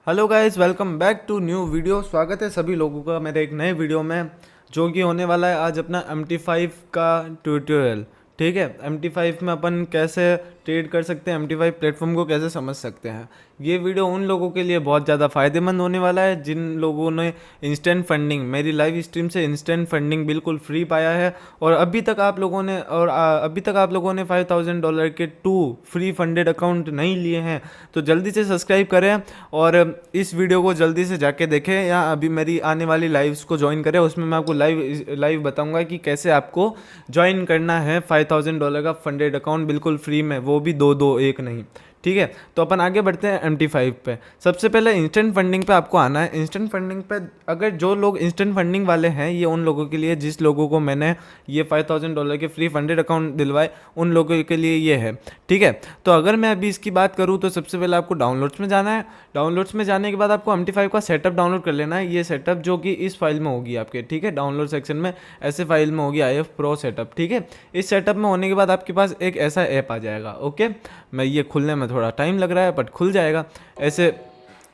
Hello guys, welcome back to new video. स्वागत है सभी लोगों का मेरे एक नए वीडियो में, जो कि होने वाला है आज अपना MT5 का ट्यूटोरियल। ठीक है, MT5 में अपन कैसे ट्रेड कर सकते हैं, MT5 प्लेटफॉर्म को कैसे समझ सकते हैं। ये वीडियो उन लोगों के लिए बहुत ज़्यादा फ़ायदेमंद होने वाला है जिन लोगों ने इंस्टेंट फंडिंग, मेरी लाइव स्ट्रीम से इंस्टेंट फंडिंग बिल्कुल फ्री पाया है। और अभी तक आप लोगों ने $5,000 के 2 फ्री फंडेड अकाउंट नहीं लिए हैं तो जल्दी से सब्सक्राइब करें और इस वीडियो को जल्दी से जाके देखें, या अभी मेरी आने वाली लाइव्स को ज्वाइन करें। उसमें मैं आपको लाइव बताऊंगा कि कैसे आपको ज्वाइन करना है $5,000 का फंडेड अकाउंट बिल्कुल फ्री में, वो भी दो दो एक नहीं। ठीक है, तो अपन आगे बढ़ते हैं MT5 पे। सबसे पहले इंस्टेंट फंडिंग पे आपको आना है। इंस्टेंट फंडिंग पे अगर जो लोग इंस्टेंट फंडिंग वाले हैं, ये उन लोगों के लिए जिस लोगों को मैंने ये $5,000 के फ्री फंडेड अकाउंट दिलवाए, उन लोगों के लिए ये है। ठीक है, तो अगर मैं अभी इसकी बात करूँ तो सबसे पहले आपको डाउनलोड्स में जाना है। डाउनलोड्स में जाने के बाद आपको MT5 का सेटअप डाउनलोड कर लेना है। ये सेटअप जो कि इस फाइल में होगी आपके, ठीक है, डाउनलोड सेक्शन में ऐसे फाइल में होगी IF Pro सेटअप। ठीक है, इस सेटअप में होने के बाद आपके पास एक ऐसा ऐप आ जाएगा। ओके, मैं ये खुलने में थोड़ा टाइम लग रहा है बट खुल जाएगा। ऐसे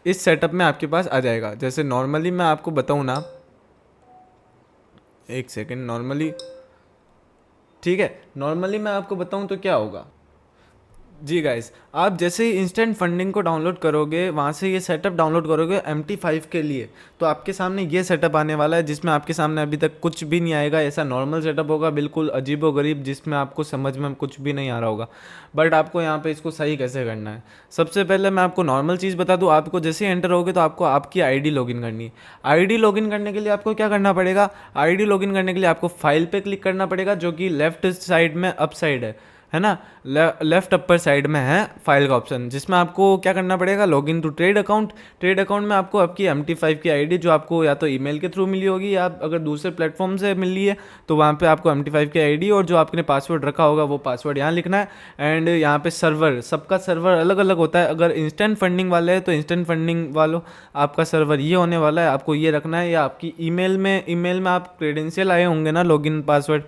इस सेटअप में आपके पास आ जाएगा। जैसे नॉर्मली मैं आपको बताऊँ ना, एक सेकेंड, नॉर्मली, ठीक है, नॉर्मली मैं आपको बताऊँ तो क्या होगा। जी गाइस, आप जैसे ही इंस्टेंट फंडिंग को डाउनलोड करोगे, वहाँ से ये सेटअप डाउनलोड करोगे MT5 के लिए, तो आपके सामने ये सेटअप आने वाला है जिसमें आपके सामने अभी तक कुछ भी नहीं आएगा। ऐसा नॉर्मल सेटअप होगा, बिल्कुल अजीबोगरीब, जिसमें आपको समझ में कुछ भी नहीं आ रहा होगा। बट आपको यहाँ पे इसको सही कैसे करना है, सबसे पहले मैं आपको नॉर्मल चीज़ बता दूँ। आपको जैसे ही एंटर होगे तो आपको आपकी ID लॉगिन करनी है। ID लॉगिन करने के लिए आपको क्या करना पड़ेगा, ID लॉगिन करने के लिए आपको फाइल पे क्लिक करना पड़ेगा, जो कि लेफ्ट साइड में अप साइड है ना, लेफ्ट अपर साइड में है फाइल का ऑप्शन, जिसमें आपको क्या करना पड़ेगा, login to trade account. Trade account में आपको आपकी MT5 की ID, जो आपको या तो ईमेल के थ्रू मिली होगी, या अगर दूसरे प्लेटफॉर्म से मिली है तो वहाँ पे आपको MT5 की ID और जो आपने पासवर्ड रखा होगा वो पासवर्ड यहाँ लिखना है। एंड यहाँ पे सर्वर, सबका सर्वर अलग अलग होता है। अगर इंस्टेंट फंडिंग वाले हैं तो इंस्टेंट फंडिंग वालों आपका सर्वर ये होने वाला है, आपको ये रखना है। या आपकी ईमेल में आप क्रेडेंशियल आए होंगे ना, लॉगिन पासवर्ड,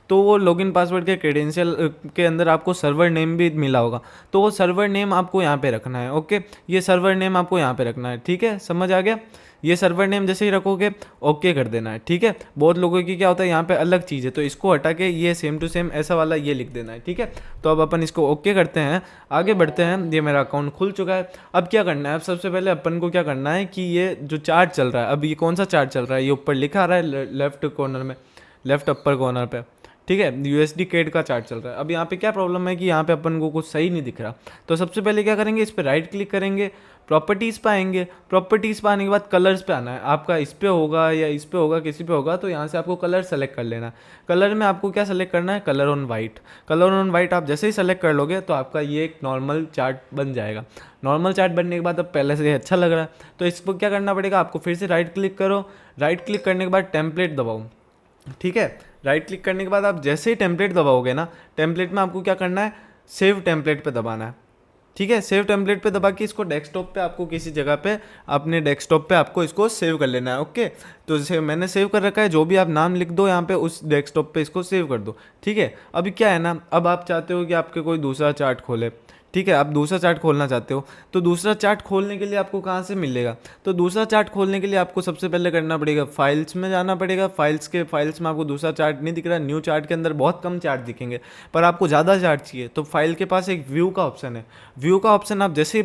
तो वो लॉगिन पासवर्ड के क्रेडेंशियल के अंदर आपको सर्वर नेम भी मिला होगा, तो वो सर्वर नेम आपको यहाँ पे रखना है। ओके, ये सर्वर नेम आपको यहाँ पे रखना है। ठीक है, समझ आ गया। ये सर्वर नेम जैसे ही रखोगे ओके कर देना है। ठीक है, बहुत लोगों की क्या होता है, यहाँ पे अलग चीज़ है तो इसको हटा के ये सेम टू सेम ऐसा वाला ये लिख देना है। ठीक है, तो अब अपन इसको ओके करते हैं, आगे बढ़ते हैं। ये मेरा अकाउंट खुल चुका है। अब क्या करना है, अब सबसे पहले अपन को क्या करना है कि ये जो चार्ट चल रहा है, अब ये कौन सा चार्ट चल रहा है, ये ऊपर लिखा आ रहा है लेफ्ट कॉर्नर में, लेफ्ट अपर कॉर्नर पे। ठीक है, USD CAD का चार्ट चल रहा है। अब यहाँ पे क्या प्रॉब्लम है कि यहाँ पे अपन को कुछ सही नहीं दिख रहा, तो सबसे पहले क्या करेंगे, इस पर राइट क्लिक करेंगे, प्रॉपर्टीज़ पे आएंगे। प्रॉपर्टीज़ पे आने के बाद कलर्स पे आना है। आपका इस पे होगा या इस पे होगा, किसी पे होगा, तो यहाँ से आपको कलर सेलेक्ट कर लेना है। कलर में आपको क्या सेलेक्ट करना है, colour on white. Colour on white आप जैसे ही सेलेक्ट कर लोगे तो आपका ये एक नॉर्मल चार्ट बन जाएगा। नॉर्मल चार्ट बनने के बाद अब पहले से अच्छा लग रहा है, तो इस पर क्या करना पड़ेगा, आपको फिर से राइट क्लिक करो। राइट क्लिक करने के बाद टेम्पलेट दबाओ। ठीक है, राइट क्लिक करने के बाद आप जैसे ही टेम्पलेट दबाओगे ना, टेम्पलेट में आपको क्या करना है, सेव टेम्पलेट पे दबाना है। ठीक है, सेव टेम्पलेट पे दबा के इसको डेस्कटॉप पे, आपको किसी जगह पे अपने डेस्कटॉप पे आपको इसको सेव कर लेना है। ओके, तो मैंने सेव कर रखा है, जो भी आप नाम लिख दो यहाँ पे उस डेस्कटॉप पे इसको सेव कर दो। ठीक है, अभी क्या है ना, अब आप चाहते हो कि आपके कोई दूसरा चार्ट खोले। ठीक है, आप दूसरा चार्ट खोलना चाहते हो, तो दूसरा चार्ट खोलने के लिए आपको कहाँ से मिलेगा, तो दूसरा चार्ट खोलने के लिए आपको सबसे पहले करना पड़ेगा, फाइल्स में जाना पड़ेगा। फाइल्स में आपको दूसरा चार्ट नहीं दिख रहा, न्यू चार्ट के अंदर बहुत कम चार्ट दिखेंगे, पर आपको ज़्यादा चार्ट चाहिए तो फाइल के पास एक व्यू का ऑप्शन है। व्यू का ऑप्शन आप जैसे ही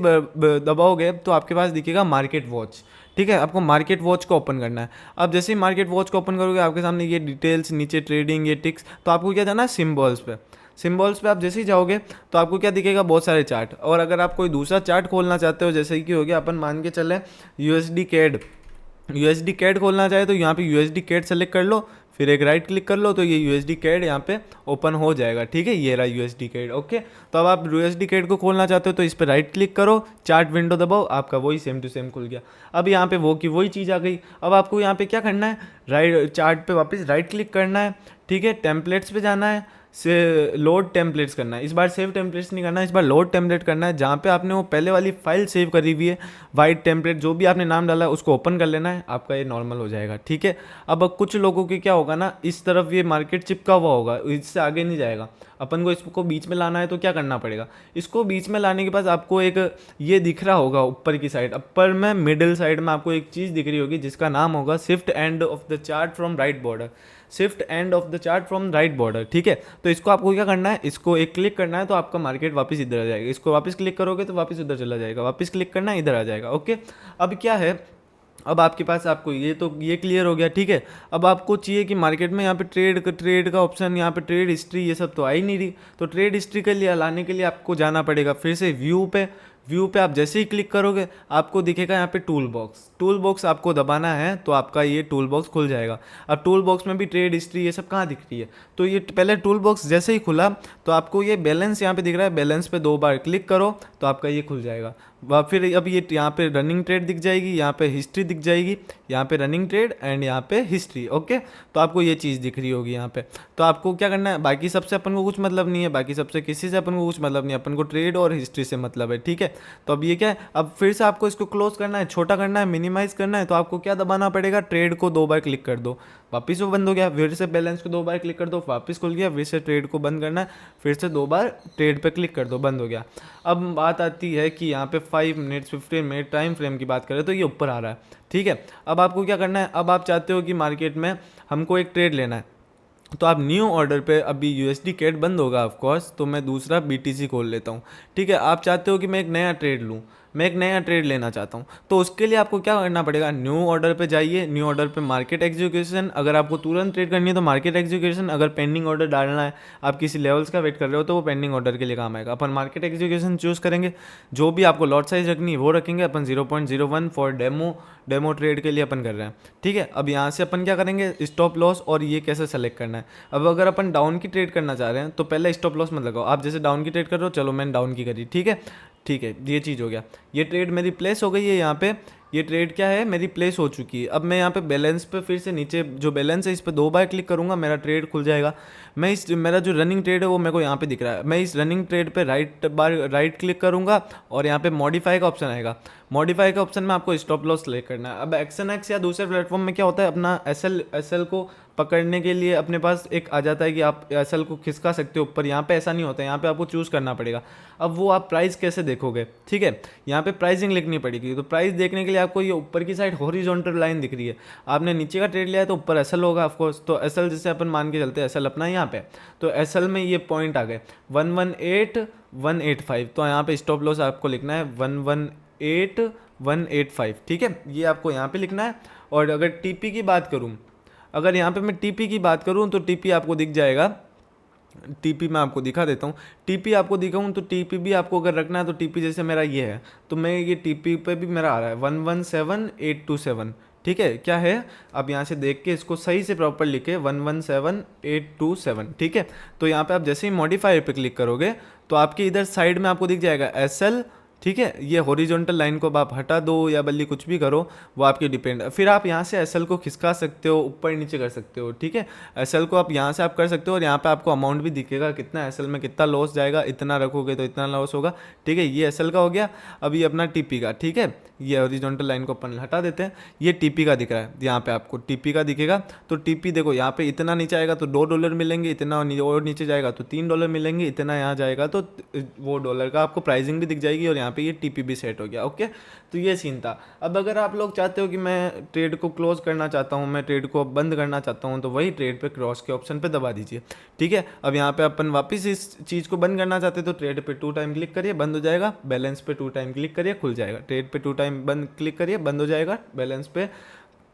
दबाओगे तो आपके पास दिखेगा मार्केट वॉच। ठीक है, आपको मार्केट वॉच को ओपन करना है। अब जैसे ही मार्केट वॉच को ओपन करोगे, आपके सामने ये डिटेल्स, नीचे ट्रेडिंग, ये टिक्स, तो आपको क्या जाना है, सिम्बॉल्स पे। सिम्बॉल्स पे आप जैसे ही जाओगे तो आपको क्या दिखेगा, बहुत सारे चार्ट। और अगर आप कोई दूसरा चार्ट खोलना चाहते हो, जैसे कि हो गया, अपन मान के चले USD CAD खोलना चाहे तो यहाँ पे USD CAD सेलेक्ट कर लो, फिर एक राइट क्लिक कर लो, तो ये USD CAD यहाँ पे ओपन हो जाएगा। ठीक है, ये रहा USD CAD। ओके, तो अब आप USD CAD को खोलना चाहते हो तो इस पर राइट क्लिक करो, चार्ट विंडो दबाओ, आपका वही सेम टू सेम खुल गया। अब यहाँ पे वो की वही चीज़ आ गई। अब आपको यहाँ पे क्या करना है, राइट चार्ट पे वापस राइट क्लिक करना है। ठीक है, टेम्पलेट्स पे जाना है। से लोड टेम्पलेट्स करना है। इस बार सेव टेम्पलेट्स नहीं करना है, इस बार लोड टेम्पलेट करना है। जहाँ पे आपने वो पहले वाली फाइल सेव करी हुई है वाइट टेम्पलेट, जो भी आपने नाम डाला है उसको ओपन कर लेना है, आपका ये नॉर्मल हो जाएगा। ठीक है, अब कुछ लोगों के क्या होगा ना, इस तरफ ये मार्केट चिपका हुआ होगा, इससे आगे नहीं जाएगा। अपन को इसको बीच में लाना है तो क्या करना पड़ेगा, इसको बीच में लाने के बाद आपको एक ये दिख रहा होगा ऊपर की साइड, ऊपर में मिडिल साइड में आपको एक चीज़ दिख रही होगी जिसका नाम होगा shift end of the chart from right border, shift end of the chart from right border. ठीक है, तो इसको आपको क्या करना है, इसको एक क्लिक करना है तो आपका मार्केट वापस इधर आ जाएगा। इसको वापस क्लिक करोगे तो वापस उधर चला जाएगा, वापस क्लिक करना है इधर आ जाएगा। ओके, अब क्या है, अब आपके पास आपको ये तो ये क्लियर हो गया। ठीक है, अब आपको चाहिए कि मार्केट में यहाँ पे ट्रेड का ऑप्शन, यहाँ पे ट्रेड हिस्ट्री, ये सब तो आ ही नहीं रही। तो ट्रेड हिस्ट्री के लिए लाने के लिए आपको जाना पड़ेगा फिर से व्यू पे आप जैसे ही क्लिक करोगे आपको दिखेगा यहाँ पे टूल बॉक्स आपको दबाना है तो आपका ये टूल बॉक्स खुल जाएगा। अब टूल बॉक्स में भी ट्रेड हिस्ट्री ये सब कहाँ दिख रही है, तो ये पहले टूल बॉक्स जैसे ही खुला तो आपको ये बैलेंस यहाँ पे दिख रहा है, बैलेंस पे 2 बार क्लिक करो तो आपका ये खुल जाएगा। फिर अब ये यहाँ पे रनिंग ट्रेड दिख जाएगी, यहाँ पे हिस्ट्री दिख जाएगी, यहाँ पे रनिंग ट्रेड एंड यहाँ पे हिस्ट्री। ओके, तो आपको ये चीज़ दिख रही होगी यहाँ पे। तो आपको क्या करना है, बाकी सबसे अपन को कुछ मतलब नहीं है, बाकी सबसे किसी से अपन को कुछ मतलब नहीं है, अपन को ट्रेड और हिस्ट्री से मतलब है। ठीक है, तो अब ये क्या है, अब फिर से आपको इसको क्लोज करना है, छोटा करना है, मिनिमाइज करना है, तो आपको क्या दबाना पड़ेगा, ट्रेड को 2 बार क्लिक कर दो, वापस वो बंद हो गया। फिर से बैलेंस को 2 बार क्लिक कर दो, वापस खुल गया। फिर से ट्रेड को बंद करना है, फिर से 2 बार ट्रेड पे क्लिक कर दो, बंद हो गया। अब बात आती है कि यहाँ पे 5 मिनट्स 15 मिनट टाइम फ्रेम की बात करें तो ये ऊपर आ रहा है। ठीक है, अब आपको क्या करना है, अब आप चाहते हो कि मार्केट में हमको एक ट्रेड लेना है, तो आप न्यू ऑर्डर पे, अभी यूएसडी कैट बंद होगा ऑफ कोर्स, तो मैं दूसरा बीटीसी खोल लेता हूँ। ठीक है, आप चाहते हो कि मैं एक नया ट्रेड लूँ, मैं एक नया ट्रेड लेना चाहता हूँ, तो उसके लिए आपको क्या करना पड़ेगा, न्यू ऑर्डर पे जाइए, न्यू ऑर्डर पे मार्केट एग्जीक्यूशन, अगर आपको तुरंत ट्रेड करनी है तो मार्केट एग्जीक्यूशन, अगर पेंडिंग ऑर्डर डालना है, आप किसी लेवल्स का वेट कर रहे हो तो वो पेंडिंग ऑर्डर के लिए काम आएगा। अपन मार्केट एग्जीक्यूशन चूज़ करेंगे, जो भी आपको लॉट साइज रखनी है वो रखेंगे, अपन 0.01 फॉर डेमो ट्रेड के लिए अपन कर रहे हैं। ठीक है, अब यहाँ से अपन क्या करेंगे, स्टॉप लॉस और ये कैसे सेलेक्ट करना है। अब अगर अपन डाउन की ट्रेड करना चाह रहे हैं तो पहले स्टॉप लॉस मत लगाओ, आप जैसे डाउन की ट्रेड कर रहे हो, चलो मैंने डाउन की करी। ठीक है, ये चीज़ हो गया, ये ट्रेड मेरी प्लेस हो गई है यहाँ पे, ये ट्रेड क्या है मेरी प्लेस हो चुकी है। अब मैं यहाँ पे बैलेंस पे फिर से नीचे जो बैलेंस है इस पर 2 बार क्लिक करूँगा, मेरा ट्रेड खुल जाएगा। मैं इस मेरा जो रनिंग ट्रेड है वो मेरे को यहाँ पे दिख रहा है, मैं इस रनिंग ट्रेड पे राइट क्लिक करूँगा और यहाँ पे मॉडिफाई का ऑप्शन आएगा। मॉडिफाई का ऑप्शन में आपको स्टॉप लॉस सेलेक्ट करना है। अब एक्सन एक्स या दूसरे प्लेटफॉर्म में क्या होता है, अपना एसएल को पकड़ने के लिए अपने पास एक आ जाता है कि आप एसएल को खिसका सकते हो ऊपर, यहाँ पे ऐसा नहीं होता है, यहाँ पे आपको चूज़ करना पड़ेगा। अब वो आप प्राइस कैसे देखोगे, ठीक है, यहाँ पे प्राइसिंग लिखनी पड़ेगी। तो प्राइस देखने के लिए आपको ये ऊपर की साइड हॉरिजॉन्टल लाइन दिख रही है, आपने नीचे का ट्रेड लिया है तो ऊपर एसएल होगा ऑफकोर्स, तो एसएल जैसे अपन मान के चलते हैं एसएल अपना यहाँ पे, तो एसएल में ये पॉइंट आ गए 118185, तो यहाँ पे स्टॉप लॉस आपको लिखना है 118185। ठीक है, ये आपको यहाँ पे लिखना है। और अगर टीपी की बात करूँ, अगर यहाँ पे मैं टीपी की बात करूँ तो टीपी आपको दिख जाएगा, टीपी मैं आपको दिखा देता हूँ। टीपी आपको दिखाऊँ तो टीपी भी आपको अगर रखना है तो टीपी जैसे मेरा ये है, तो मैं ये टीपी पे भी मेरा आ रहा है 117827। ठीक है, क्या है, अब यहाँ से देख के इसको सही से प्रॉपर लिखे 117827। ठीक है, तो यहाँ पे आप जैसे ही मॉडिफायर पे क्लिक करोगे तो आपके इधर साइड में आपको दिख जाएगा एसएल। ठीक है, ये हॉरिजॉन्टल लाइन को अब आप हटा दो या बल्कि कुछ भी करो, वो आपकी डिपेंड। फिर आप यहाँ से एसएल को खिसका सकते हो, ऊपर नीचे कर सकते हो। ठीक है, एसएल को आप यहाँ से आप कर सकते हो और यहाँ पे आपको अमाउंट भी दिखेगा कितना एसएल में कितना लॉस जाएगा, इतना रखोगे तो इतना लॉस होगा। ठीक है, ये एसएल का हो गया। अभी अपना टीपी का, ठीक है, ये हॉरिजॉन्टल लाइन को अपन हटा देते हैं, ये टीपी का दिख रहा है, यहाँ पे आपको टीपी का दिखेगा। तो टीपी देखो यहाँ पे इतना नीचे आएगा तो $2 मिलेंगे, इतना और नीचे जाएगा तो $3 मिलेंगे, इतना यहाँ जाएगा तो वो डॉलर का आपको प्राइसिंग भी दिख जाएगी और यहाँ पे ये टीपी भी सेट हो गया। ओके, तो ये सीन था। अब अगर आप लोग चाहते हो कि मैं ट्रेड को क्लोज करना चाहता हूँ, मैं ट्रेड को बंद करना चाहता हूँ, तो वही ट्रेड पे क्रॉस के ऑप्शन पे दबा दीजिए। ठीक है, अब यहाँ पे अपन वापस इस चीज़ को बंद करना चाहते तो ट्रेड पे 2 टाइम क्लिक करिए, बंद हो जाएगा। बैलेंस पे 2 टाइम क्लिक करिए, खुल जाएगा। ट्रेड पे 2 टाइम बंद क्लिक करिए, बंद हो जाएगा। बैलेंस पे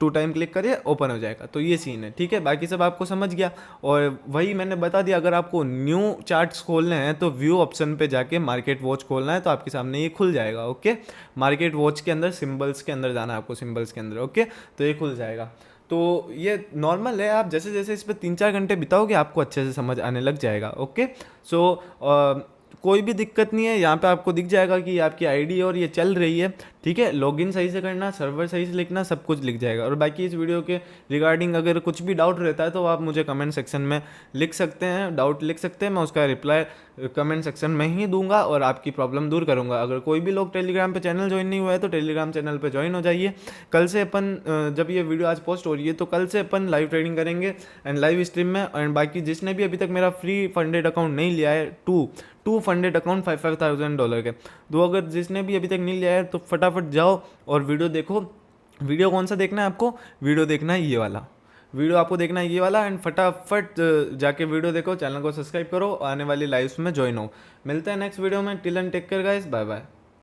2 टाइम क्लिक करिए, ओपन हो जाएगा। तो ये सीन है। ठीक है, बाकी सब आपको समझ गया और वही मैंने बता दिया। अगर आपको न्यू चार्ट्स खोलने हैं तो व्यू ऑप्शन पे जाके मार्केट वॉच खोलना है तो आपके सामने ये खुल जाएगा। ओके, मार्केट वॉच के अंदर सिंबल्स के अंदर जाना है आपको, सिंबल्स के अंदर। ओके, तो ये खुल जाएगा। तो ये नॉर्मल है, आप जैसे जैसे इस पर 3-4 घंटे बिताओगे आपको अच्छे से समझ आने लग जाएगा। ओके, सो कोई भी दिक्कत नहीं है, यहाँ पे आपको दिख जाएगा कि आपकी आईडी और ये चल रही है। ठीक है, लॉगिन सही से करना, सर्वर सही से लिखना, सब कुछ लिख जाएगा। और बाकी इस वीडियो के रिगार्डिंग अगर कुछ भी डाउट रहता है तो आप मुझे कमेंट सेक्शन में लिख सकते हैं, डाउट लिख सकते हैं, मैं उसका रिप्लाई कमेंट सेक्शन में ही दूंगा और आपकी प्रॉब्लम दूर करूंगा। अगर कोई भी लोग टेलीग्राम पे चैनल ज्वाइन नहीं हुआ है तो टेलीग्राम चैनल पे ज्वाइन हो जाइए। कल से अपन जब ये वीडियो आज पोस्ट हो रही है तो कल से अपन लाइव ट्रेडिंग करेंगे एंड लाइव स्ट्रीम में। एंड बाकी जिसने भी अभी तक मेरा फ्री फंडेड अकाउंट नहीं लिया है, टू फंडेड अकाउंट $5,000 के, तो अगर जिसने भी अभी तक नहीं लिया है तो फटाफट जाओ और वीडियो देखो। वीडियो कौन सा देखना है आपको? वीडियो देखना है ये वाला, वीडियो आपको देखना है ये वाला। एंड फटाफट जाके वीडियो देखो, चैनल को सब्सक्राइब करो, आने वाली लाइव्स में ज्वाइन हो। मिलते हैं नेक्स्ट वीडियो में। Till and take care guys, bye bye.